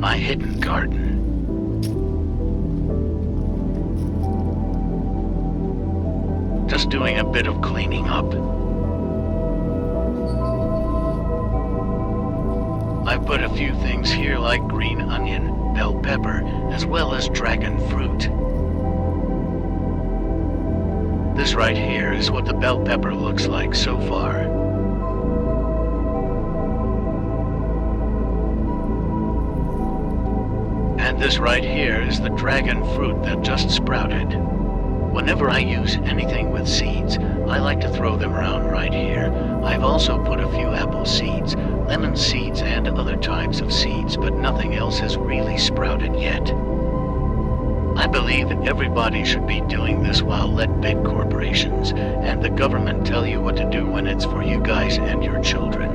my hidden garden. Just doing a bit of cleaning up. I've put a few things here like green onion, bell pepper, as well as dragon fruit. This right here is what the bell pepper looks like so far. And this right here is the dragon fruit that just sprouted. Whenever I use anything with seeds, I like to throw them around right here. I've also put a few apple seeds, lemon seeds, and other types of seeds, but nothing else has really sprouted yet. I believe everybody should be doing this while let big corporations and the government tell you what to do when it's for you guys and your children.